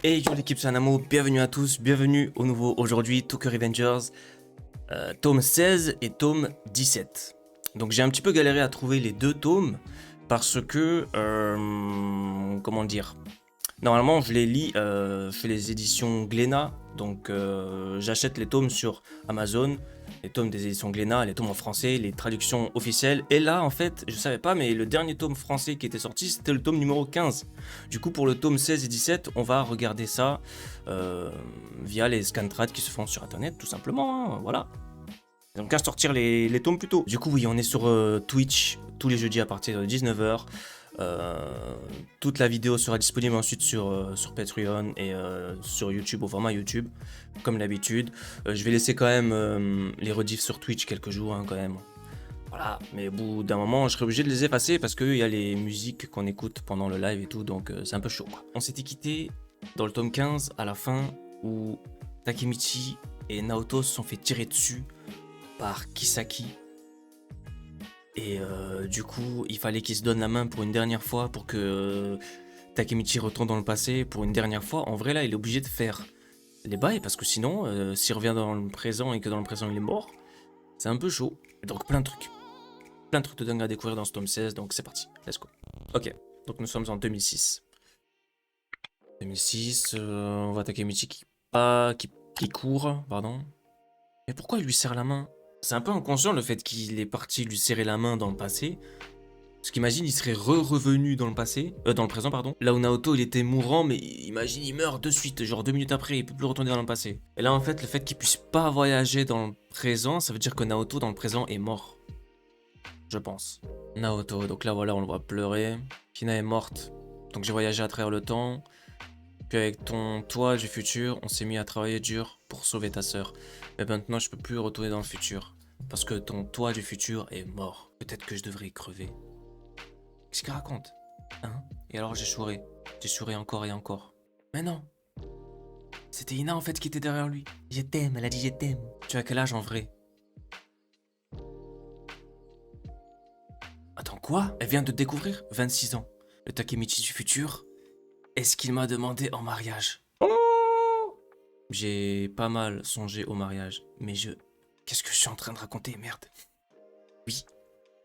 Hey yo l'équipe, c'est Anamo, bienvenue à tous, bienvenue au nouveau aujourd'hui Tokyo Revengers, tome 16 et tome 17. Donc j'ai un petit peu galéré à trouver les deux tomes parce que, comment dire, normalement je les lis, je fais les éditions Glénat, donc j'achète les tomes sur Amazon, les tomes des éditions Glénat, les tomes en français, les traductions officielles. Et là en fait, je savais pas, mais le dernier tome français qui était sorti, c'était le tome numéro 15. Du coup pour le tome 16 et 17, on va regarder ça via les scantrad qui se font sur internet, tout simplement, hein, voilà. Ils ont qu'à sortir les tomes plus tôt. Du coup oui, on est sur Twitch tous les jeudis à partir de 19h. Toute la vidéo sera disponible ensuite sur Patreon et sur YouTube au format YouTube, comme d'habitude. Je vais laisser quand même les rediffs sur Twitch quelques jours hein, quand même. Voilà, mais au bout d'un moment, je serai obligé de les effacer parce qu'il y a les musiques qu'on écoute pendant le live et tout, donc c'est un peu chaud quoi. On s'était quitté dans le tome 15 à la fin où Takemichi et Naoto se sont fait tirer dessus par Kisaki. Et du coup, il fallait qu'il se donne la main pour une dernière fois pour que Takemichi retourne dans le passé pour une dernière fois. En vrai, là, il est obligé de faire les bails parce que sinon, s'il revient dans le présent et que dans le présent il est mort, c'est un peu chaud. Donc, plein de trucs. Plein de trucs de dingue à découvrir dans ce tome 16. Donc, c'est parti. Let's go. Ok. Donc, nous sommes en 2006. 2006, on voit Takemichi qui court, pardon. Mais pourquoi il lui serre la main? C'est un peu inconscient le fait qu'il est parti lui serrer la main dans le passé. Parce qu'imagine, il serait revenu dans le passé, dans le présent, pardon. Là où Naoto, il était mourant, mais imagine, il meurt de suite, genre 2 minutes après, il peut plus retourner dans le passé. Et là, en fait, le fait qu'il puisse pas voyager dans le présent, ça veut dire que Naoto, dans le présent, est mort. Je pense. Naoto, donc là, voilà, on le voit pleurer. Hina est morte. Donc j'ai voyagé à travers le temps. Puis avec toi du futur, on s'est mis à travailler dur pour sauver ta sœur. Mais maintenant, je peux plus retourner dans le futur. Parce que ton toi du futur est mort. Peut-être que je devrais crever. Qu'est-ce qu'il raconte? Hein? Et alors j'ai chouré. J'ai chouré encore et encore. Mais non. C'était Ina en fait qui était derrière lui. Je t'aime, elle a dit je t'aime. Tu as quel âge en vrai? Attends quoi? Elle vient de découvrir 26 ans. Le Takemichi du futur. Est-ce qu'il m'a demandé en mariage? J'ai pas mal songé au mariage. Mais je... Qu'est-ce que je suis en train de raconter, merde? Oui.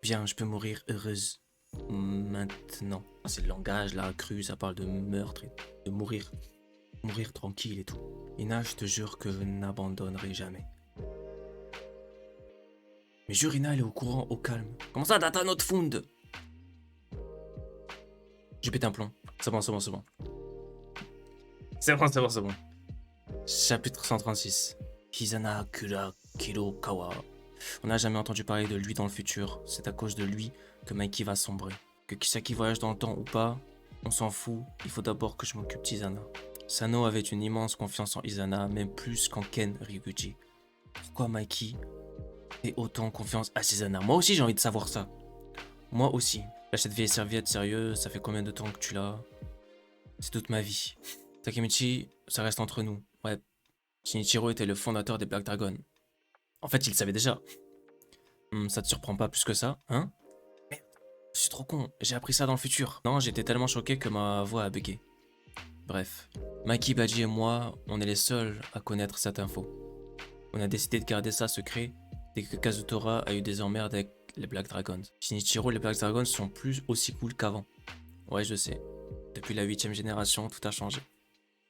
Bien, je peux mourir heureuse. Maintenant. Ah, c'est le langage là, cru, ça parle de meurtre et de mourir. Mourir tranquille et tout. Ina, je te jure que je n'abandonnerai jamais. Mais jure, Ina, elle est au courant, au calme. Comment ça, data not found? J'ai pété un plomb. C'est bon, c'est bon, c'est bon. C'est bon, c'est bon, c'est bon. Chapitre 136. Hizana Kura Kirokawa. On n'a jamais entendu parler de lui dans le futur. C'est à cause de lui que Mikey va sombrer. Que Kisaki voyage dans le temps ou pas, on s'en fout. Il faut d'abord que je m'occupe d'Izana. Sano avait une immense confiance en Izana, même plus qu'en Ken Ryuguchi. Pourquoi Mikey fait autant confiance à Izana? Moi aussi j'ai envie de savoir ça. Moi aussi. Là, cette vieille serviette, sérieux, ça fait combien de temps que tu l'as? C'est toute ma vie. Takemichi, ça reste entre nous. Ouais, Shinichiro était le fondateur des Black Dragon. En fait, il le savait déjà. Ça te surprend pas plus que ça, hein? Merde, je suis trop con, j'ai appris ça dans le futur. Non, j'étais tellement choqué que ma voix a bugué. Bref, Maki, Baji et moi, on est les seuls à connaître cette info. On a décidé de garder ça secret dès que Kazutora a eu des emmerdes avec les Black Dragons. Shinichiro et les Black Dragons sont plus aussi cool qu'avant. Ouais, je sais. Depuis la 8ème génération, tout a changé.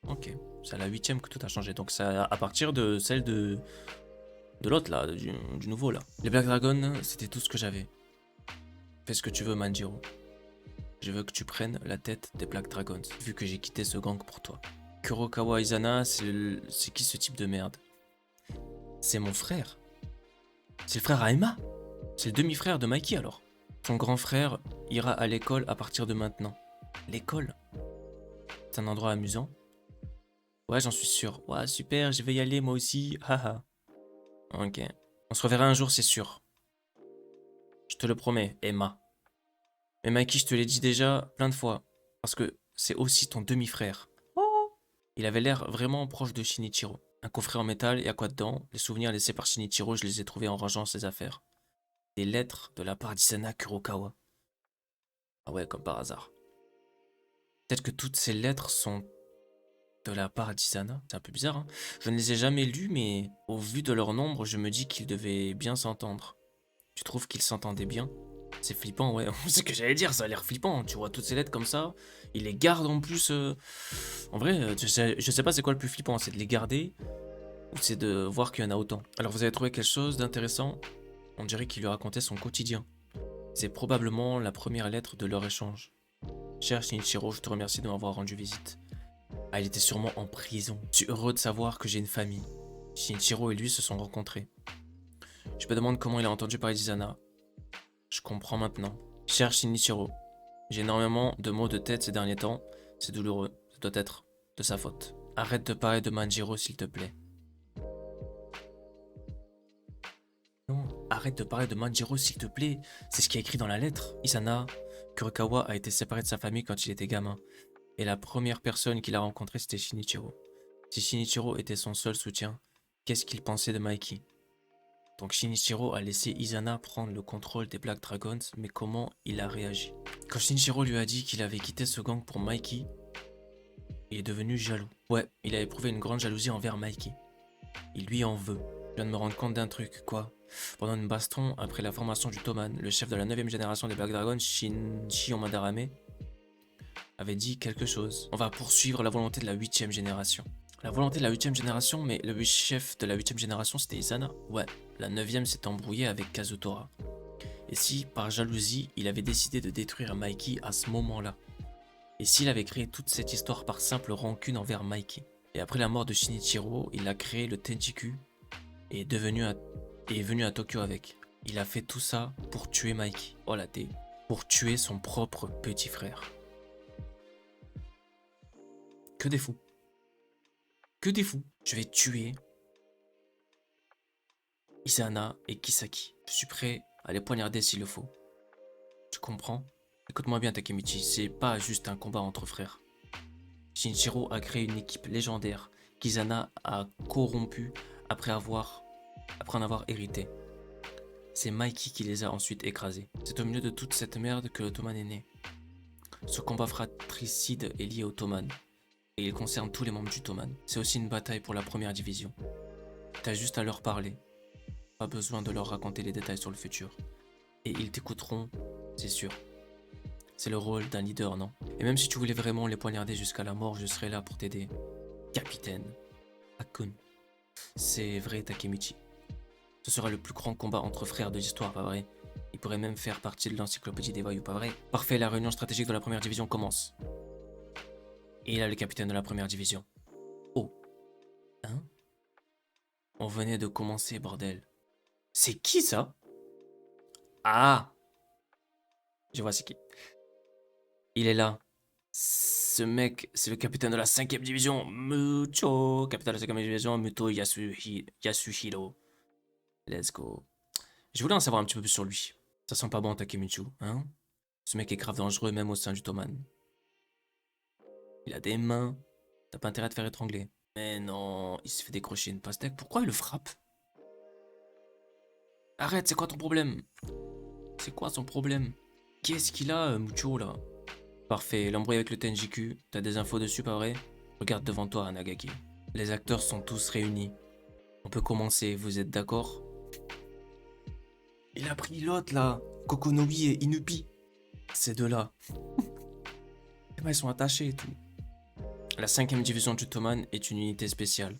Ok, c'est à la 8ème que tout a changé. Donc c'est à partir de celle de l'autre là, du nouveau là. Les Black Dragons, c'était tout ce que j'avais. Fais ce que tu veux, Manjiro. Je veux que tu prennes la tête des Black Dragons, vu que j'ai quitté ce gang pour toi. Kurokawa Izana, c'est qui ce type de merde? C'est mon frère. C'est le frère à Emma. C'est le demi-frère de Mikey alors. Ton grand frère ira à l'école à partir de maintenant. L'école? C'est un endroit amusant? Ouais, j'en suis sûr. Ouais, super, je vais y aller moi aussi. Haha. Ok. On se reverra un jour, c'est sûr. Je te le promets, Emma. Mais Mikey, je te l'ai dit déjà plein de fois. Parce que c'est aussi ton demi-frère. Oh. Il avait l'air vraiment proche de Shinichiro. Un coffret en métal et à quoi dedans? Les souvenirs laissés par Shinichiro, je les ai trouvés en rangeant ses affaires. Des lettres de la part d'Isana Kurokawa. Ah ouais, comme par hasard. Peut-être que toutes ces lettres sont de la part d'Isana. C'est un peu bizarre, hein. Je ne les ai jamais lus, mais au vu de leur nombre, je me dis qu'ils devaient bien s'entendre. Tu trouves qu'ils s'entendaient bien? C'est flippant, ouais. C'est ce que j'allais dire, ça a l'air flippant. Tu vois toutes ces lettres comme ça, il les garde en plus. En vrai, je sais pas c'est quoi le plus flippant, c'est de les garder ou c'est de voir qu'il y en a autant. Alors vous avez trouvé quelque chose d'intéressant? On dirait qu'il lui racontait son quotidien. C'est probablement la première lettre de leur échange. Cher Shinichiro, je te remercie de m'avoir rendu visite. Ah, il était sûrement en prison. Je suis heureux de savoir que j'ai une famille. Shinichiro et lui se sont rencontrés. Je me demande comment il a entendu parler d'Isana. Je comprends maintenant. Cher Shinichiro, j'ai énormément de maux de tête ces derniers temps. C'est douloureux. Ça doit être de sa faute. Arrête de parler de Manjiro, s'il te plaît. Non, arrête de parler de Manjiro, s'il te plaît. C'est ce qui est écrit dans la lettre. Isana Kurokawa a été séparé de sa famille quand il était gamin. Et la première personne qu'il a rencontrée, c'était Shinichiro. Si Shinichiro était son seul soutien, qu'est-ce qu'il pensait de Mikey? Donc Shinichiro a laissé Isana prendre le contrôle des Black Dragons, mais comment il a réagi? Quand Shinichiro lui a dit qu'il avait quitté ce gang pour Mikey, il est devenu jaloux. Ouais, il a éprouvé une grande jalousie envers Mikey. Il lui en veut. Je viens de me rendre compte d'un truc, quoi. Pendant une baston, après la formation du Toman, le chef de la 9ème génération des Black Dragons, Shinji Madarame, avait dit quelque chose. On va poursuivre la volonté de la 8ème génération. La volonté de la 8ème génération, mais le chef de la 8ème génération c'était Isana. Ouais, la 9ème s'est embrouillée avec Kazutora. Et si, par jalousie, il avait décidé de détruire Mikey à ce moment-là? Et s'il avait créé toute cette histoire par simple rancune envers Mikey? Et après la mort de Shinichiro, il a créé le Tenjiku et est venu à Tokyo avec. Il a fait tout ça pour tuer Mikey. Oh la dé. Pour tuer son propre petit frère. Que des fous. Que des fous. Je vais tuer Isana et Kisaki. Je suis prêt à les poignarder s'il le faut. Tu comprends? Écoute-moi bien Takemichi, c'est pas juste un combat entre frères. Shinichiro a créé une équipe légendaire qu'Isana a corrompue après en avoir hérité. C'est Mikey qui les a ensuite écrasés. C'est au milieu de toute cette merde que le Toman est né. Ce combat fratricide est lié au Toman. Et il concerne tous les membres du Toman. C'est aussi une bataille pour la première division. T'as juste à leur parler. Pas besoin de leur raconter les détails sur le futur. Et ils t'écouteront, c'est sûr. C'est le rôle d'un leader, non? Et même si tu voulais vraiment les poignarder jusqu'à la mort, je serai là pour t'aider. Capitaine Akun. C'est vrai, Takemichi. Ce sera le plus grand combat entre frères de l'histoire, pas vrai? Il pourrait même faire partie de l'encyclopédie des voyous, pas vrai? Parfait, la réunion stratégique de la première division commence. Et là, le capitaine de la première division. Oh. Hein? On venait de commencer, bordel. C'est qui ça? Ah! Je vois c'est qui. Il est là. Ce mec, c'est le capitaine de la 5ème division. Mucho. Capitaine de la 5ème division, Muto Yasuhiro. Let's go. Je voulais en savoir un petit peu plus sur lui. Ça sent pas bon, Takemichi, hein? Ce mec est grave dangereux même au sein du Toman. Il a des mains. T'as pas intérêt à te faire étrangler. Mais non, il se fait décrocher une pastèque. Pourquoi il le frappe? Arrête, c'est quoi ton problème? C'est quoi son problème? Qu'est-ce qu'il a, Mucho, là? Parfait, l'embrouille avec le Tenjiku. T'as des infos dessus, pas vrai? Regarde devant toi, Nagaki. Les acteurs sont tous réunis. On peut commencer, vous êtes d'accord? Il a pris l'autre, là. Kokonomi et Inupi. Ces deux-là. Ils sont attachés et tout. La 5ème division du Toman est une unité spéciale.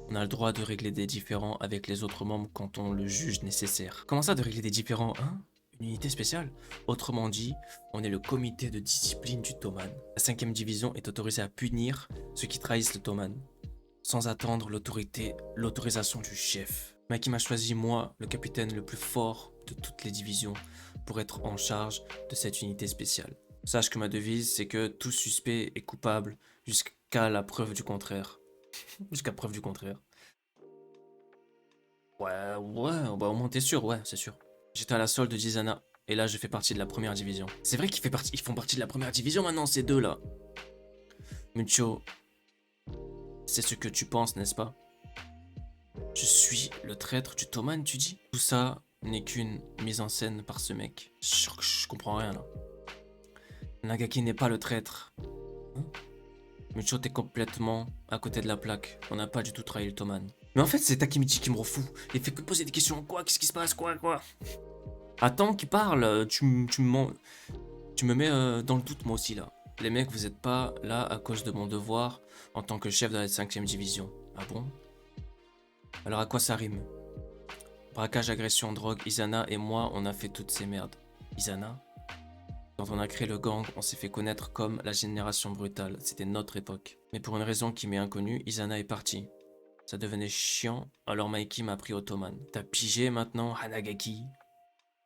On a le droit de régler des différends avec les autres membres quand on le juge nécessaire. Comment ça de régler des différends, hein? Une unité spéciale? Autrement dit, on est le comité de discipline du Toman. La 5ème division est autorisée à punir ceux qui trahissent le Toman, sans attendre l'autorisation du chef. Mikey m'a choisi moi, le capitaine le plus fort de toutes les divisions, pour être en charge de cette unité spéciale. Sache que ma devise, c'est que tout suspect est coupable jusqu'à la preuve du contraire. Jusqu'à preuve du contraire. Ouais, bah au moins t'es sûr, ouais, c'est sûr. J'étais à la solde d'Isana, et là je fais partie de la première division. C'est vrai ils font partie de la première division maintenant, ces deux-là. Mucho, c'est ce que tu penses, n'est-ce pas? Je suis le traître du Toman, tu dis? Tout ça n'est qu'une mise en scène par ce mec. Je comprends rien, là. Nagaki n'est pas le traître. Hein? Mucho, t'es complètement à côté de la plaque. On n'a pas du tout trahi le Toman. Mais en fait, c'est Takemichi qui me rend fou. Il fait que poser des questions. Quoi? Qu'est-ce qui se passe? Quoi? Attends qu'il parle. Tu me mets dans le doute, moi aussi, là. Les mecs, vous êtes pas là à cause de mon devoir en tant que chef de la 5ème division. Ah bon? Alors à quoi ça rime? Braquage, agression, drogue, Izana et moi, on a fait toutes ces merdes. Izana? Quand on a créé le gang, on s'est fait connaître comme la génération brutale. C'était notre époque. Mais pour une raison qui m'est inconnue, Izana est partie. Ça devenait chiant, alors Mikey m'a pris Ottoman. T'as pigé maintenant, Hanagaki?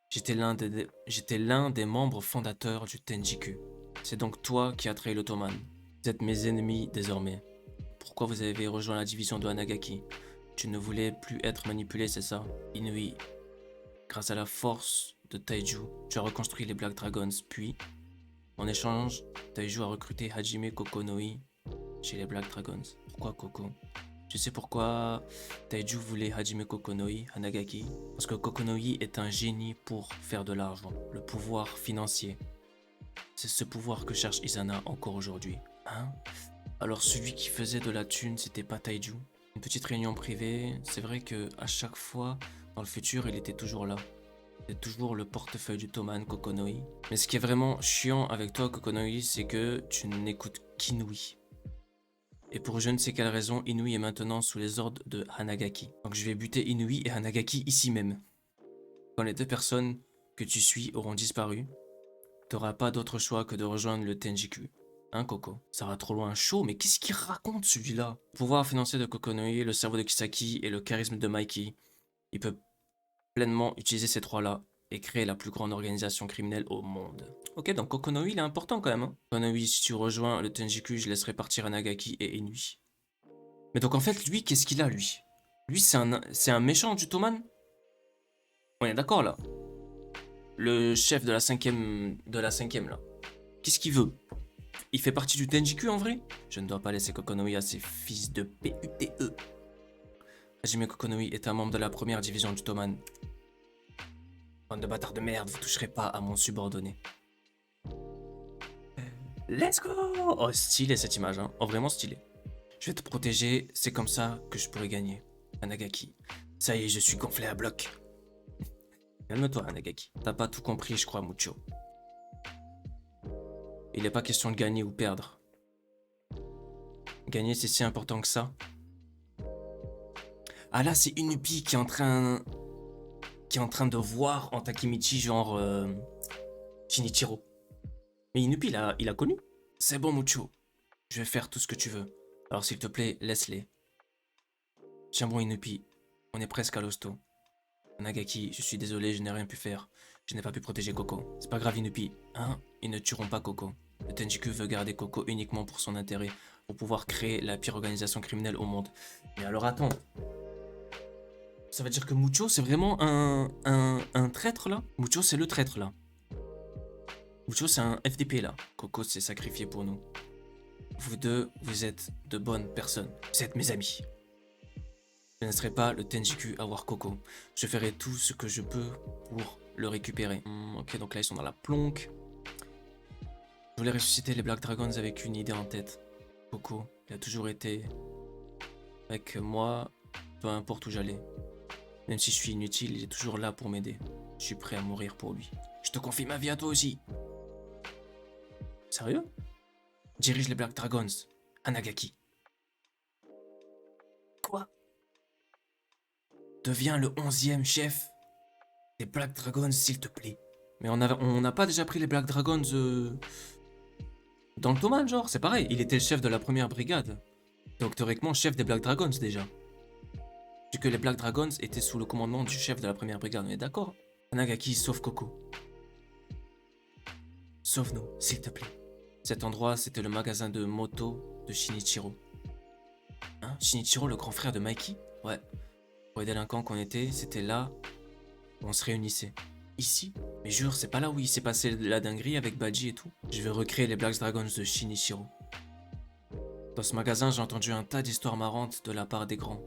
J'étais l'un des membres fondateurs du Tenjiku. C'est donc toi qui as trahi l'Ottoman. Vous êtes mes ennemis désormais. Pourquoi vous avez rejoint la division de Hanagaki? Tu ne voulais plus être manipulé, c'est ça? Inui, grâce à la force de Taiju, tu as reconstruit les Black Dragons, puis, en échange, Taiju a recruté Hajime Kokonoi chez les Black Dragons. Pourquoi Koko? Tu sais pourquoi Taiju voulait Hajime Kokonoi, Hanagaki? Parce que Kokonoi est un génie pour faire de l'argent, le pouvoir financier. C'est ce pouvoir que cherche Izana encore aujourd'hui. Hein? Alors celui qui faisait de la thune, c'était pas Taiju? Une petite réunion privée, c'est vrai que à chaque fois, dans le futur, il était toujours là. C'est toujours le portefeuille du Toman Kokonoi. Mais ce qui est vraiment chiant avec toi, Kokonoi, c'est que tu n'écoutes qu'Inui. Et pour je ne sais quelle raison, Inui est maintenant sous les ordres de Hanagaki. Donc je vais buter Inui et Hanagaki ici même. Quand les deux personnes que tu suis auront disparu, t'auras pas d'autre choix que de rejoindre le Tenjiku. Hein, Coco? Ça va trop loin chaud, mais qu'est-ce qu'il raconte celui-là? Le pouvoir financier de Kokonoi, le cerveau de Kisaki et le charisme de Mikey. Il peut pleinement utiliser ces trois-là et créer la plus grande organisation criminelle au monde. Ok, donc Kokonoi, il est important quand même. Hein. Kokonoi, si tu rejoins le Tenjiku, je laisserai partir Hanagaki et Inui. Mais donc en fait, lui, qu'est-ce qu'il a, lui? Lui, c'est un méchant du Toman? On est d'accord, là. Le chef de la cinquième là. Qu'est-ce qu'il veut? Il fait partie du Tenjiku, en vrai? Je ne dois pas laisser Kokonoi à ses fils de PUTE. Hajime Kokonoi est un membre de la première division du Toman. Bande de bâtards de merde, vous toucherez pas à mon subordonné. Let's go! Oh, stylé cette image, hein. Oh, vraiment stylé. Je vais te protéger, c'est comme ça que je pourrai gagner. Hanagaki. Ça y est, je suis gonflé à bloc. Calme-toi, Hanagaki. T'as pas tout compris, je crois, Mucho. Il n'est pas question de gagner ou perdre. Gagner, c'est si important que ça. Ah là, c'est Inupi qui est en train de voir en Takemichi genre Shinichiro. Mais Inupi, il a connu. C'est bon, Mucho. Je vais faire tout ce que tu veux. Alors s'il te plaît, laisse-les. Tiens bon, Inupi. On est presque à l'hosto. Nagaki, je suis désolé, je n'ai rien pu faire. Je n'ai pas pu protéger Coco. C'est pas grave, Inupi. Hein? Ils ne tueront pas Coco. Le Tenjiku veut garder Coco uniquement pour son intérêt, pour pouvoir créer la pire organisation criminelle au monde. Mais alors attends. Ça veut dire que Mucho, c'est vraiment un traître là? Mucho, c'est le traître là. Mucho, c'est un FDP là. Coco s'est sacrifié pour nous. Vous deux, vous êtes de bonnes personnes. Vous êtes mes amis. Je ne laisserai pas le Tenjiku avoir Coco. Je ferai tout ce que je peux pour le récupérer. Ok, donc là, ils sont dans la plonque. Je voulais ressusciter les Black Dragons avec une idée en tête. Coco, il a toujours été avec moi, peu importe où j'allais. Même si je suis inutile, il est toujours là pour m'aider. Je suis prêt à mourir pour lui. Je te confie ma vie à toi aussi. Sérieux? Dirige les Black Dragons. Hanagaki. Quoi? Deviens le 11e chef des Black Dragons, s'il te plaît. Mais on n'a pas déjà pris les Black Dragons dans le Toman, genre? C'est pareil, il était le chef de la première brigade. Donc théoriquement, chef des Black Dragons, déjà. Vu que les Black Dragons étaient sous le commandement du chef de la première brigade, on est d'accord? Hanagaki, sauve Coco. Sauve-nous, s'il te plaît. Cet endroit, c'était le magasin de moto de Shinichiro. Hein? Shinichiro, le grand frère de Mikey? Ouais. Pour les délinquants qu'on était, c'était là où on se réunissait. Ici? Mais jure, c'est pas là où il s'est passé la dinguerie avec Baji et tout. Je vais recréer les Black Dragons de Shinichiro. Dans ce magasin, j'ai entendu un tas d'histoires marrantes de la part des grands.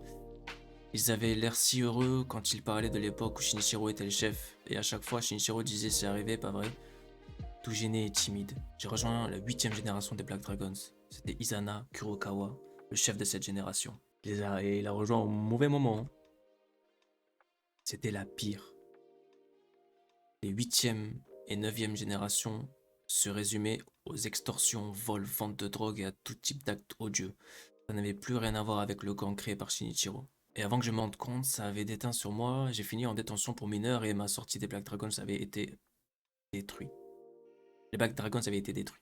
Ils avaient l'air si heureux quand ils parlaient de l'époque où Shinichiro était le chef. Et à chaque fois, Shinichiro disait c'est arrivé, pas vrai? Tout gêné et timide. J'ai rejoint la 8ème génération des Black Dragons. c'était Izana Kurokawa, le chef de cette génération. Et il a rejoint au mauvais moment. C'était la pire. Les 8e et 9e générations se résumaient aux extorsions, vols, ventes de drogue et à tout type d'actes odieux. Ça n'avait plus rien à voir avec le gang créé par Shinichiro. Et avant que je m'en rende compte, ça avait déteint sur moi, j'ai fini en détention pour mineurs et ma sortie des Black Dragons avait été détruite. Les Black Dragons avaient été détruits.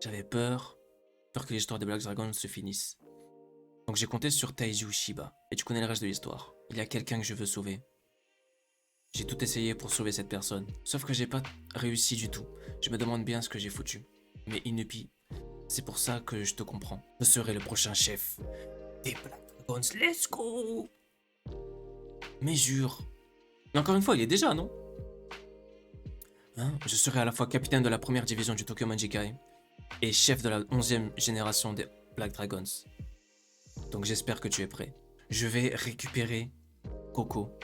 J'avais peur que l'histoire des Black Dragons se finisse. Donc j'ai compté sur Taiju Shiba. Et tu connais le reste de l'histoire. Il y a quelqu'un que je veux sauver. J'ai tout essayé pour sauver cette personne. Sauf que j'ai pas réussi du tout. Je me demande bien ce que j'ai foutu. Mais Inupi, c'est pour ça que je te comprends. Je serai le prochain chef des Black Dragons. Let's go! Mais jure. Mais encore une fois, il est déjà, non? Hein? Je serai à la fois capitaine de la première division du Tokyo Manjikai et chef de la 11e génération des Black Dragons. Donc j'espère que tu es prêt. Je vais récupérer Koko,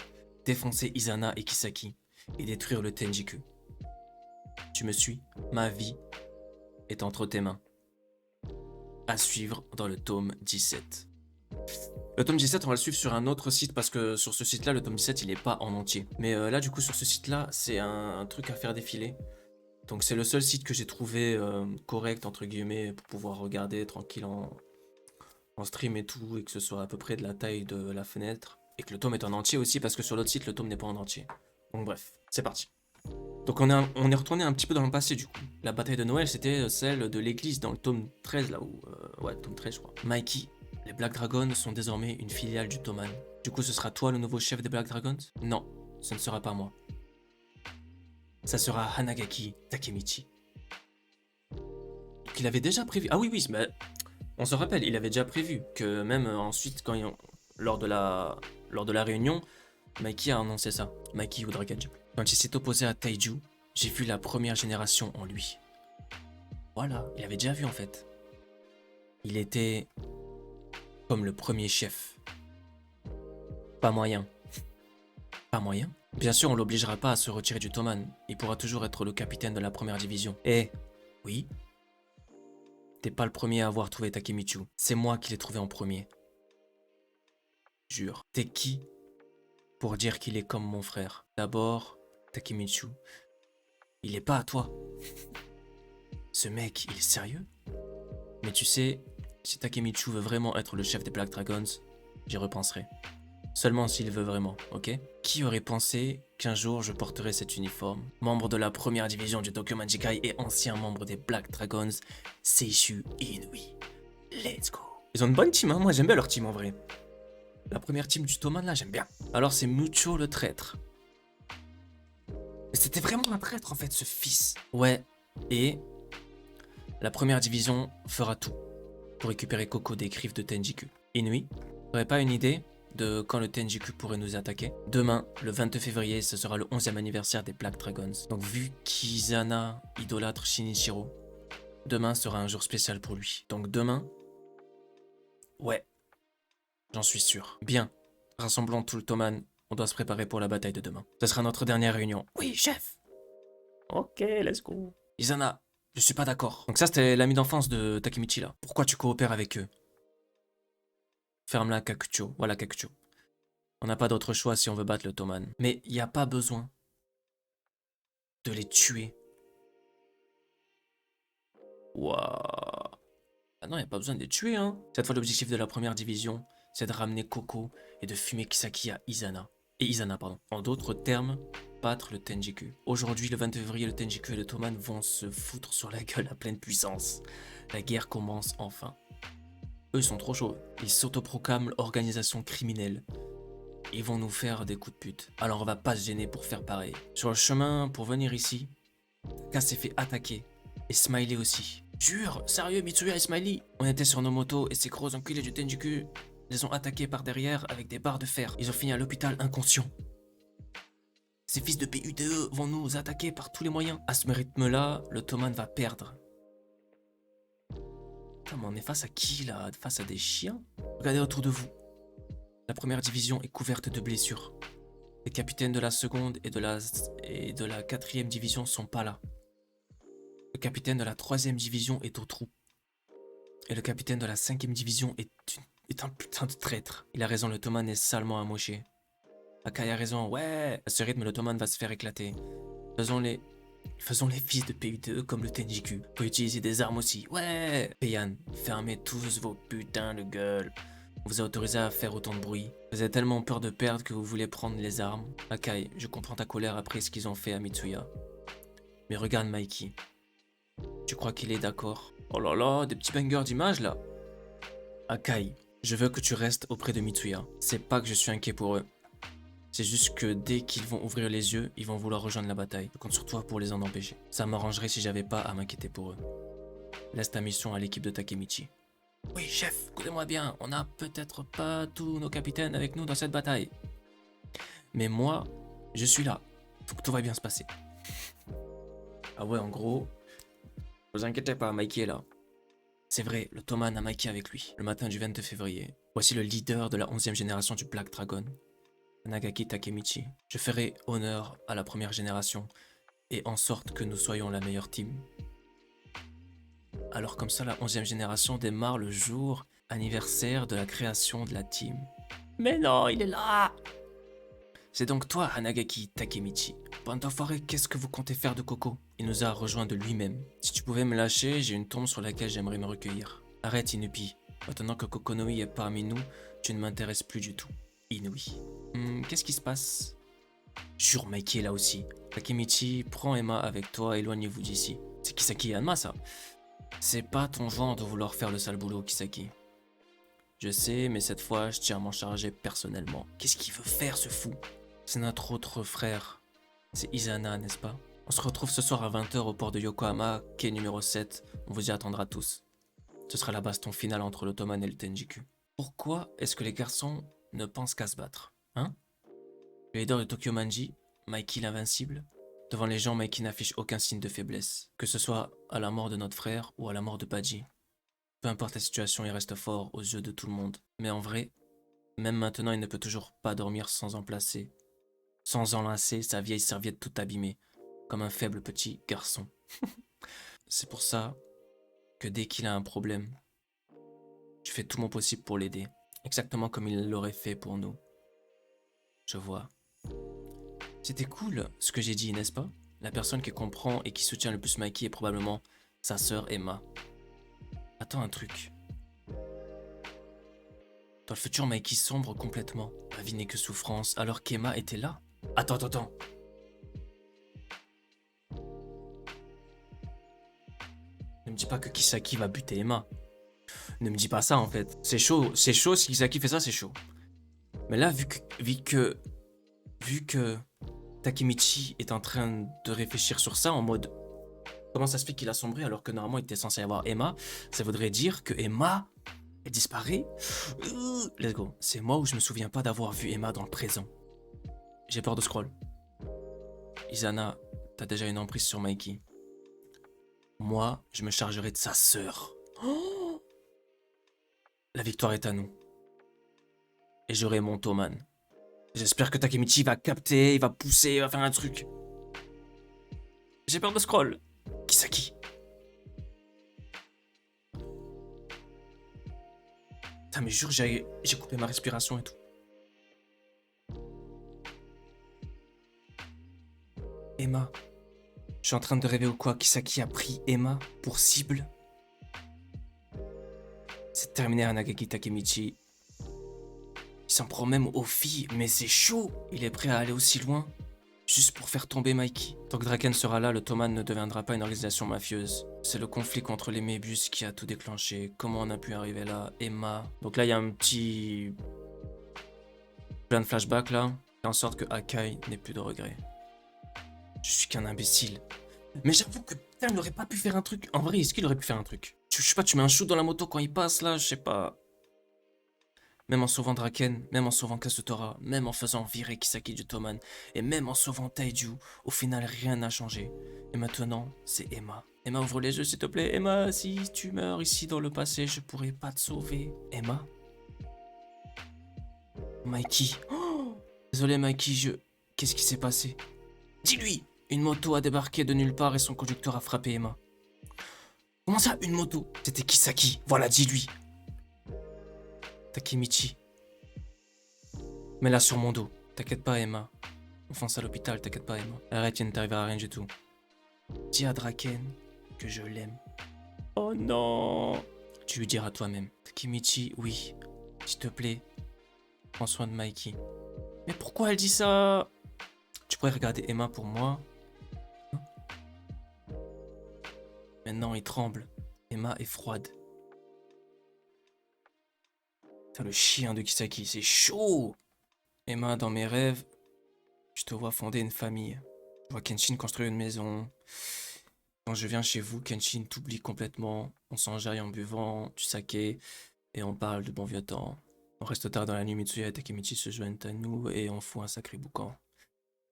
défoncer Izana et Kisaki et détruire le Tenjiku. Tu me suis? Ma vie est entre tes mains. À suivre dans le tome 17. Le tome 17, on va le suivre sur un autre site parce que sur ce site-là, le tome 17, il est pas en entier. Mais là, du coup, sur ce site-là, c'est un truc à faire défiler. Donc c'est le seul site que j'ai trouvé correct, entre guillemets, pour pouvoir regarder tranquille en stream et tout, et que ce soit à peu près de la taille de la fenêtre. Et que le tome est en entier aussi, parce que sur l'autre site, le tome n'est pas en entier. Donc bref, c'est parti. Donc on est retourné un petit peu dans le passé du coup. La bataille de Noël, c'était celle de l'église dans le tome 13, là où... ouais, tome 13 je crois. Mikey, les Black Dragons sont désormais une filiale du Toman. Du coup, ce sera toi le nouveau chef des Black Dragons? Non, ce ne sera pas moi. Ça sera Hanagaki Takemichi. Donc il avait déjà prévu... Ah oui, oui, mais on se rappelle, il avait déjà prévu que même ensuite, lors de la réunion, Mikey a annoncé ça. Mikey ou Dragage. Quand il s'est opposé à Taiju, j'ai vu la première génération en lui. Voilà, il avait déjà vu en fait. Il était comme le premier chef. Pas moyen. Pas moyen? Bien sûr, on l'obligera pas à se retirer du Toman. Il pourra toujours être le capitaine de la première division. Eh, oui. T'es pas le premier à avoir trouvé Takemichu. C'est moi qui l'ai trouvé en premier. Jure. T'es qui pour dire qu'il est comme mon frère? D'abord, Takemichu, il est pas à toi. Ce mec, il est sérieux? Mais tu sais, si Takemichu veut vraiment être le chef des Black Dragons, j'y repenserai. Seulement s'il veut vraiment, ok? Qui aurait pensé qu'un jour je porterais cet uniforme? Membre de la première division du Tokyo Manjikai et ancien membre des Black Dragons, Seishu Inui. Let's go! Ils ont une bonne team, hein? Moi j'aime bien leur team en vrai. La première team du Toman là, j'aime bien. Alors c'est Mucho le traître. C'était vraiment un traître en fait, ce fils. Ouais, et la première division fera tout pour récupérer Koko des griffes de Tenjiku. Inui, t'aurais pas une idée de quand le Tenjiku pourrait nous attaquer? Demain, le 22 février, ce sera le 11e anniversaire des Black Dragons. Donc vu qu'Izana idolâtre Shinichiro, demain sera un jour spécial pour lui. Donc demain, ouais, j'en suis sûr. Bien, rassemblons tout le Toman, on doit se préparer pour la bataille de demain. Ce sera notre dernière réunion. Oui, chef! Ok, let's go. Izana, je suis pas d'accord. Donc ça, c'était l'ami d'enfance de Takemichi, là. Pourquoi tu coopères avec eux? Ferme-la, Kakucho. Voilà, Kakucho. On n'a pas d'autre choix si on veut battre le Toman. Mais il n'y a pas besoin de les tuer. Waouh. Ah non, il n'y a pas besoin de les tuer, hein. Cette fois, l'objectif de la première division, c'est de ramener Koko et de fumer Kisaki à Izana. Et Izana, pardon. En d'autres termes, battre le Tenjiku. Aujourd'hui, le 20 février, le Tenjiku et le Toman vont se foutre sur la gueule à pleine puissance. La guerre commence enfin. Eux, ils sont trop chauds. Ils s'autoproclament organisation criminelle. Ils vont nous faire des coups de pute. Alors on va pas se gêner pour faire pareil. Sur le chemin pour venir ici, Taka s'est fait attaquer. Et Smiley aussi. Jure, sérieux, Mitsuya et Smiley. On était sur nos motos et ces gros enculés du Tenjiku les ont attaqués par derrière avec des barres de fer. Ils ont fini à l'hôpital inconscients. Ces fils de PUTE vont nous attaquer par tous les moyens. À ce rythme-là, le Toman va perdre. Putain, mais on est face à qui là? Face à des chiens? Regardez autour de vous. La première division est couverte de blessures. Les capitaines de la seconde et de la 4e division sont pas là. Le capitaine de la 3e division est au trou. Et le capitaine de la 5e division est un putain de traître. Il a raison, le Toman est salement amoché. Akai a raison, ouais, à ce rythme, le Toman va se faire éclater. Faisons les fils de PU2 comme le Tenjiku. Faut utiliser des armes aussi, ouais. Peian, fermez tous vos putains de gueules. On vous a autorisé à faire autant de bruit. Vous avez tellement peur de perdre que vous voulez prendre les armes. Akai, je comprends ta colère après ce qu'ils ont fait à Mitsuya. Mais regarde Mikey. Tu crois qu'il est d'accord? Oh là là, des petits bangers d'images là. Akai, je veux que tu restes auprès de Mitsuya. C'est pas que je suis inquiet pour eux. C'est juste que dès qu'ils vont ouvrir les yeux, ils vont vouloir rejoindre la bataille. Je compte sur toi pour les en empêcher. Ça m'arrangerait si j'avais pas à m'inquiéter pour eux. Laisse ta mission à l'équipe de Takemichi. Oui, chef, écoutez-moi bien, on n'a peut-être pas tous nos capitaines avec nous dans cette bataille. Mais moi, je suis là. Faut que tout va bien se passer. Ah ouais, en gros, vous inquiétez pas, Mikey est là. C'est vrai, le Toman a Mikey avec lui, le matin du 22 février. Voici le leader de la 11e génération du Black Dragon, Nagaki Takemichi. Je ferai honneur à la première génération et en sorte que nous soyons la meilleure team. Alors comme ça, la 11e génération démarre le jour anniversaire de la création de la team. Mais non, il est là! C'est donc toi, Hanagaki Takemichi. Bande d'enfoirés, qu'est-ce que vous comptez faire de Koko? Il nous a rejoint de lui-même. Si tu pouvais me lâcher, j'ai une tombe sur laquelle j'aimerais me recueillir. Arrête, Inupi. Maintenant que Kokonoi est parmi nous, tu ne m'intéresses plus du tout. Inui. Qu'est-ce qui se passe? Jure, Mikey est là aussi. Takemichi, prends Emma avec toi, éloignez-vous d'ici. C'est Kisaki et Hanma, ça. C'est pas ton genre de vouloir faire le sale boulot, Kisaki. Je sais, mais cette fois, je tiens à m'en charger personnellement. Qu'est-ce qu'il veut faire, ce fou? C'est notre autre frère. C'est Izana, n'est-ce pas? On se retrouve ce soir à 20 h au port de Yokohama, quai numéro 7. On vous y attendra tous. Ce sera la baston finale entre le Toman et le Tenjiku. Pourquoi est-ce que les garçons ne pensent qu'à se battre? Hein? Le leader de Tokyo Manji, Mikey l'invincible. Devant les gens, Mikey n'affiche aucun signe de faiblesse. Que ce soit à la mort de notre frère ou à la mort de Baji. Peu importe la situation, il reste fort aux yeux de tout le monde. Mais en vrai, même maintenant, il ne peut toujours pas dormir sans enlacer sa vieille serviette toute abîmée, comme un faible petit garçon. C'est pour ça que dès qu'il a un problème, je fais tout mon possible pour l'aider, exactement comme il l'aurait fait pour nous. Je vois. C'était cool ce que j'ai dit, n'est-ce pas? La personne qui comprend et qui soutient le plus Mikey est probablement sa sœur Emma. Attends un truc. Dans le futur, Mikey sombre complètement. La vie n'est que souffrance, alors qu'Emma était là. Attends. Ne me dis pas que Kisaki va buter Emma. Ne me dis pas ça en fait. C'est chaud, si Kisaki fait ça, c'est chaud. Mais là, vu que Takemichi est en train de réfléchir sur ça en mode comment ça se fait qu'il a sombré alors que normalement il était censé avoir Emma, ça voudrait dire que Emma est disparue. Let's go. C'est moi où je me souviens pas d'avoir vu Emma dans le présent. J'ai peur de scroll. Izana, t'as déjà une emprise sur Mikey. Moi, je me chargerai de sa sœur. Oh, la victoire est à nous. Et j'aurai mon Toman. J'espère que Takemichi va capter, il va pousser, il va faire un truc. J'ai peur de scroll. Kisaki. Putain, mais jure, j'ai coupé ma respiration et tout. Emma. Je suis en train de rêver ou quoi? Kisaki a pris Emma pour cible. C'est terminé, Hanagaki Takemichi. Il s'en prend même aux filles, mais c'est chaud. Il est prêt à aller aussi loin, juste pour faire tomber Mikey. Tant que Draken sera là, le Toman ne deviendra pas une organisation mafieuse. C'est le conflit contre les Mébus qui a tout déclenché. Comment on a pu arriver là? Emma. Donc là, il y a un petit... plein de flashbacks là. Fait en sorte que Akai n'ait plus de regrets. Je suis qu'un imbécile. Mais j'avoue que putain, il aurait pas pu faire un truc. En vrai, est-ce qu'il aurait pu faire un truc? Je sais pas, tu mets un shoot dans la moto quand il passe là, je sais pas. Même en sauvant Draken, même en sauvant Kazutora, même en faisant virer Kisaki du Toman, et même en sauvant Taiju, au final rien n'a changé. Et maintenant, c'est Emma. Emma, ouvre les yeux s'il te plaît. Emma, si tu meurs ici dans le passé, je pourrais pas te sauver. Emma? Mikey. Oh, désolé Mikey, Qu'est-ce qui s'est passé? Dis-lui! Une moto a débarqué de nulle part et son conducteur a frappé Emma. Comment ça, une moto? C'était Kisaki. Voilà, dis-lui. Takemichi. Mets-la sur mon dos. T'inquiète pas, Emma. On fonce à l'hôpital, t'inquiète pas, Emma. Arrête, il ne t'arrivera rien du tout. Dis à Draken que je l'aime. Oh non. Tu lui diras toi-même. Takemichi, oui. S'il te plaît, prends soin de Mikey. Mais pourquoi elle dit ça? Tu pourrais regarder Emma pour moi? Hein? Maintenant, il tremble. Emma est froide. T'as le chien de Kisaki, c'est chaud. Emma, dans mes rêves, je te vois fonder une famille. Je vois Kenshin construire une maison. Quand je viens chez vous, Kenshin t'oublie complètement. On s'enjaille en buvant du saké et on parle de bon vieux temps. On reste tard dans la nuit, Mitsuya et Takemichi se joignent à nous et on fout un sacré boucan.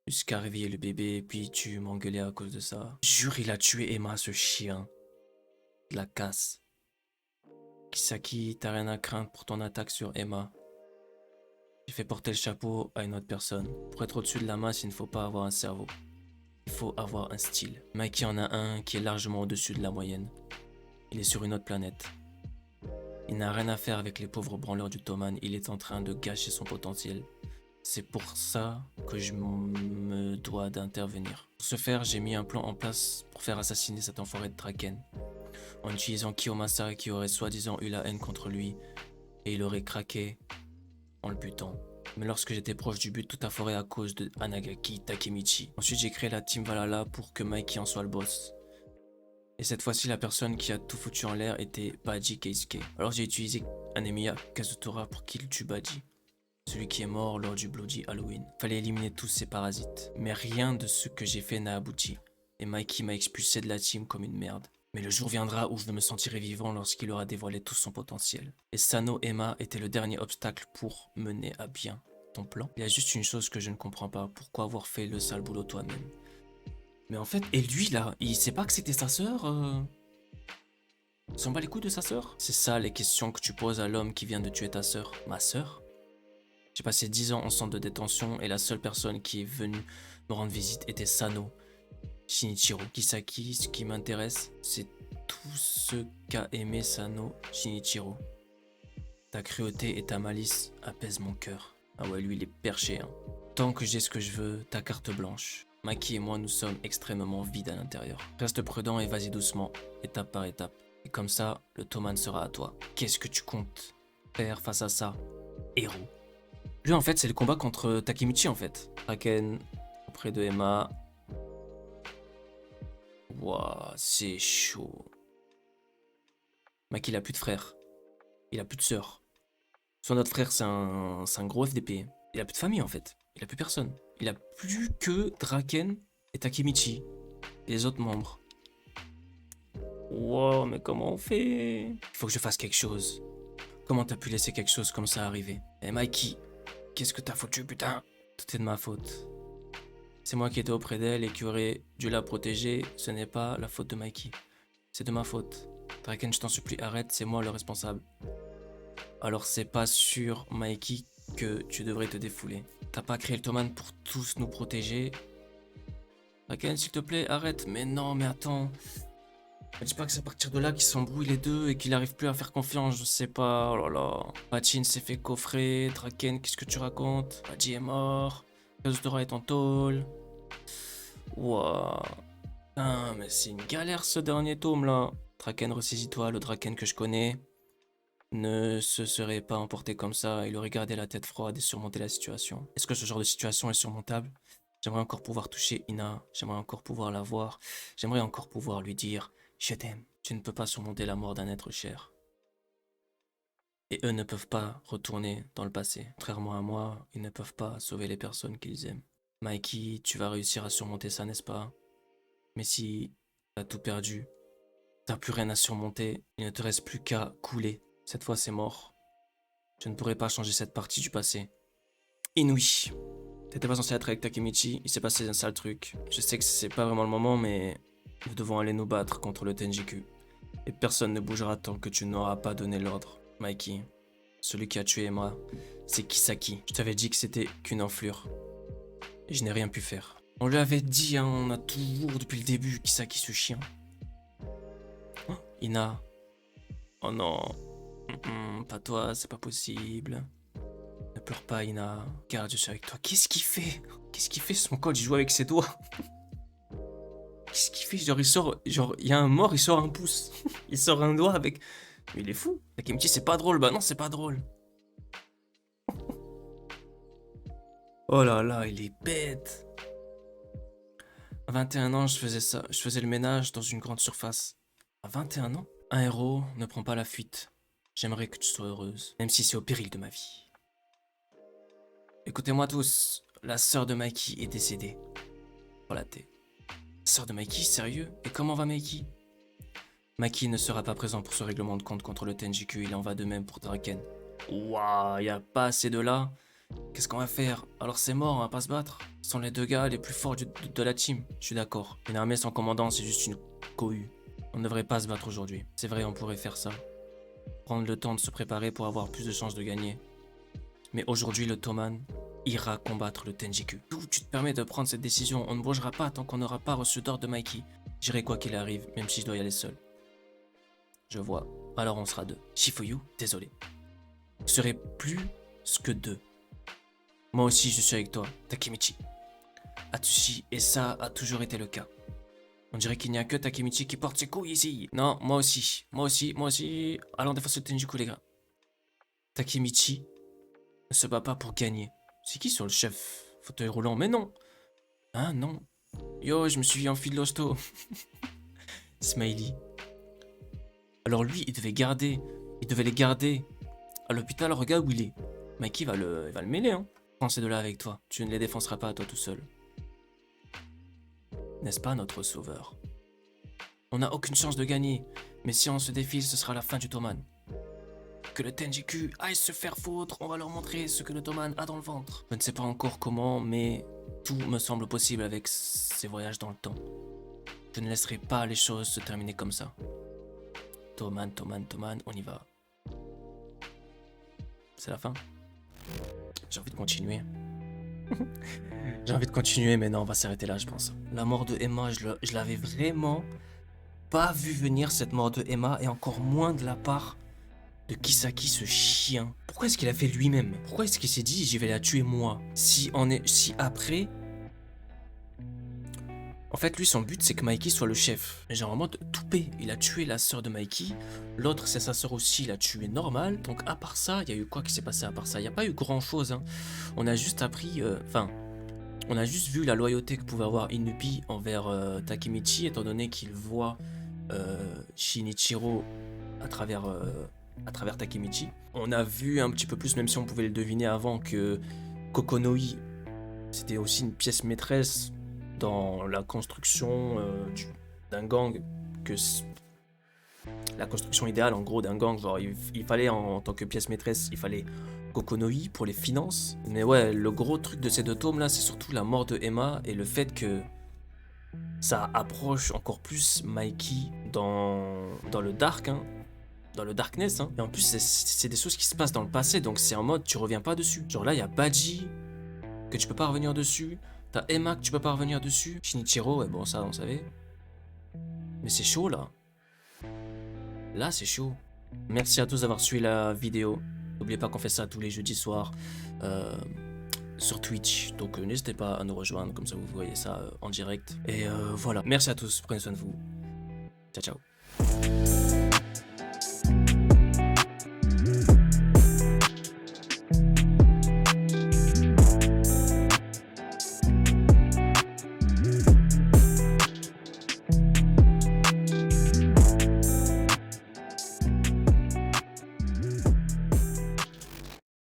Jusqu'à réveiller le bébé, puis tu m'engueulais à cause de ça. Jure, il a tué Emma, ce chien. De la casse. Kisaki, t'as rien à craindre pour ton attaque sur Emma. J'ai fait porter le chapeau à une autre personne. Pour être au-dessus de la masse, il ne faut pas avoir un cerveau. Il faut avoir un style. Mikey en a un qui est largement au-dessus de la moyenne. Il est sur une autre planète. Il n'a rien à faire avec les pauvres branleurs du Toman. Il est en train de gâcher son potentiel. C'est pour ça que je me dois d'intervenir. Pour ce faire, j'ai mis un plan en place pour faire assassiner cet enfoiré de Draken. En utilisant Kiyomasa qui aurait soi-disant eu la haine contre lui. Et il aurait craqué en le butant. Mais lorsque j'étais proche du but, tout a foré à cause de Anagaki Takemichi. Ensuite, j'ai créé la team Valhalla pour que Mikey en soit le boss. Et cette fois-ci, la personne qui a tout foutu en l'air était Baji Keisuke. Alors j'ai utilisé Anemiya Kazutora pour qu'il tue Baji. Celui qui est mort lors du Bloody Halloween. Fallait éliminer tous ces parasites. Mais rien de ce que j'ai fait n'a abouti. Et Mikey m'a expulsé de la team comme une merde. Mais le jour viendra où je me sentirai vivant lorsqu'il aura dévoilé tout son potentiel. Et Sano Emma était le dernier obstacle pour mener à bien ton plan. Il y a juste une chose que je ne comprends pas. Pourquoi avoir fait le sale boulot toi-même? Mais en fait, et lui là, il sait pas que c'était sa sœur Il s'en bat les couilles de sa sœur? C'est ça les questions que tu poses à l'homme qui vient de tuer ta sœur. Ma sœur? J'ai passé 10 ans en centre de détention et la seule personne qui est venue me rendre visite était Sano Shinichiro. Kisaki, ce qui m'intéresse, c'est tout ce qu'a aimé Sano Shinichiro. Ta cruauté et ta malice apaisent mon cœur. Ah ouais, lui il est perché, hein. Tant que j'ai ce que je veux, ta carte blanche. Maki et moi, nous sommes extrêmement vides à l'intérieur. Reste prudent et vas-y doucement, étape par étape. Et comme ça, le Toman sera à toi. Qu'est-ce que tu comptes faire face à ça, héros? Lui, en fait, c'est le combat contre Takemichi, en fait. Draken, auprès de Emma. Wouah, c'est chaud. Maki, il a plus de frère. Il a plus de sœur. Son autre frère, c'est un gros FDP. Il a plus de famille, en fait. Il a plus personne. Il a plus que Draken et Takemichi. Et les autres membres. Wow, mais comment on fait? Il faut que je fasse quelque chose. Comment t'as pu laisser quelque chose comme ça arriver? Eh Mikey, qu'est-ce que t'as foutu, putain? Tout est de ma faute. C'est moi qui étais auprès d'elle et qui aurais dû la protéger. Ce n'est pas la faute de Mikey. C'est de ma faute. Draken, je t'en supplie, arrête, c'est moi le responsable. Alors c'est pas sur Mikey que tu devrais te défouler. T'as pas créé le Toman pour tous nous protéger. Draken, s'il te plaît, arrête. Mais non, mais attends. Me dis pas que c'est à partir de là qu'ils s'embrouillent les deux et qu'il arrive plus à faire confiance, je sais pas, oh là là. Pachin s'est fait coffrer, Draken, qu'est-ce que tu racontes? Baji est mort, Kazutora est en tôle. Wouah. Putain, mais c'est une galère ce dernier tome là. Draken, ressaisis-toi, le Draken que je connais ne se serait pas emporté comme ça, il aurait gardé la tête froide et surmonté la situation. Est-ce que ce genre de situation est surmontable? J'aimerais encore pouvoir toucher Ina, j'aimerais encore pouvoir la voir, j'aimerais encore pouvoir lui dire « Je t'aime ». Tu ne peux pas surmonter la mort d'un être cher. Et eux ne peuvent pas retourner dans le passé. Contrairement à moi, ils ne peuvent pas sauver les personnes qu'ils aiment. Mikey, tu vas réussir à surmonter ça, n'est-ce pas? Mais si t'as tout perdu, t'as plus rien à surmonter, il ne te reste plus qu'à couler. Cette fois, c'est mort. Je ne pourrai pas changer cette partie du passé. Inouï. T'étais pas censé être avec Takemichi, il s'est passé un sale truc. Je sais que c'est pas vraiment le moment, mais nous devons aller nous battre contre le Tenjiku. Et personne ne bougera tant que tu n'auras pas donné l'ordre. Mikey, celui qui a tué Emma, c'est Kisaki. Je t'avais dit que c'était qu'une enflure. Et je n'ai rien pu faire. On lui avait dit, hein, on a toujours depuis le début, Kisaki ce chien. Oh, Ina. Oh non. Pas toi, c'est pas possible. Ne pleure pas, Ina. Regarde, je suis avec toi. Qu'est-ce qu'il fait? Qu'est-ce qu'il fait, son coach? Il joue avec ses doigts. Qu'est-ce qu'il fait? Genre, il sort. Genre, il y a un mort, il sort un pouce. Il sort un doigt avec. Mais il est fou. Takemichi, c'est pas drôle. Bah non, c'est pas drôle. Oh là là, il est bête. À 21 ans, je faisais ça. Je faisais le ménage dans une grande surface. À 21 ans? Un héros ne prend pas la fuite. J'aimerais que tu sois heureuse, même si c'est au péril de ma vie. Écoutez-moi tous, la sœur de Mikey est décédée. Voilà, sœur de Mikey, sérieux? Et comment va Mikey? Mikey ne sera pas présent pour ce règlement de compte contre le Tenjiku, il en va de même pour Draken. Ouah, y a pas assez de là. Qu'est-ce qu'on va faire? Alors c'est mort, on va pas se battre. Ce sont les deux gars les plus forts de la team. Je suis d'accord. Une armée sans commandant, c'est juste une cohue. On ne devrait pas se battre aujourd'hui. C'est vrai, on pourrait faire ça. Prendre le temps de se préparer pour avoir plus de chances de gagner. Mais aujourd'hui, le Toman ira combattre le Tenjiku. D'où tu te permets de prendre cette décision? On ne bougera pas tant qu'on n'aura pas reçu d'ordre de Mikey. J'irai quoi qu'il arrive, même si je dois y aller seul. Je vois. Alors on sera deux. Shifuyu, désolé. Vous serez plus que deux. Moi aussi, je suis avec toi, Takemichi. Atsushi, et ça a toujours été le cas. On dirait qu'il n'y a que Takemichi qui porte ses couilles ici. Non, moi aussi. Moi aussi, moi aussi. Allons défoncer le Tenjiku, les gars. Takemichi ne se bat pas pour gagner. C'est qui sur le chef? Fauteuil roulant? Mais non. Hein, non. Yo, je me suis enfilé l'hosto. Smiley. Alors lui, il devait les garder à l'hôpital. Regarde où il est. Mikey va le mêler, hein. Prends ces deux-là avec toi. Tu ne les défonceras pas toi tout seul. N'est-ce pas notre sauveur? On n'a aucune chance de gagner, mais si on se défile, ce sera la fin du Toman. Que le Tenjiku aille se faire foutre, on va leur montrer ce que le Toman a dans le ventre. Je ne sais pas encore comment, mais tout me semble possible avec ces voyages dans le temps. Je ne laisserai pas les choses se terminer comme ça. Toman, on y va. C'est la fin? J'ai envie de continuer. J'ai envie de continuer, mais non, on va s'arrêter là, je pense. La mort de Emma, je l'avais vraiment pas vu venir, cette mort de Emma, et encore moins de la part de Kisaki, ce chien. Pourquoi est-ce qu'il a fait lui-même? Pourquoi est-ce qu'il s'est dit, je vais la tuer moi? Si après... En fait, lui, son but, c'est que Mikey soit le chef. Mais genre en mode toupé. Il a tué la sœur de Mikey. L'autre, c'est sa sœur aussi, il a tué normal. Donc à part ça, il y a eu quoi qui s'est passé à part ça? Il n'y a pas eu grand-chose, hein. On a juste appris... on a juste vu la loyauté que pouvait avoir Inupi envers Takemichi, étant donné qu'il voit Shinichiro à travers Takemichi. On a vu un petit peu plus, même si on pouvait le deviner avant, que Kokonoi, c'était aussi une pièce maîtresse dans la construction d'un gang, que la construction idéale en gros d'un gang, genre il fallait en tant que pièce maîtresse, il fallait Kokonoi pour les finances. Mais ouais, le gros truc de ces deux tomes là, c'est surtout la mort de Emma et le fait que ça approche encore plus Mikey dans le dark, hein, dans le darkness, hein. Et en plus c'est des choses qui se passent dans le passé, donc c'est en mode tu reviens pas dessus. Genre là il y a Baji que tu peux pas revenir dessus, t'as Emma que tu peux pas revenir dessus, Shinichiro, et bon ça on savait. Mais c'est chaud là. Là c'est chaud. Merci à tous d'avoir suivi la vidéo. N'oubliez pas qu'on fait ça tous les jeudis soirs sur Twitch. Donc n'hésitez pas à nous rejoindre, comme ça vous voyez ça en direct. Et voilà, merci à tous, prenez soin de vous. Ciao ciao.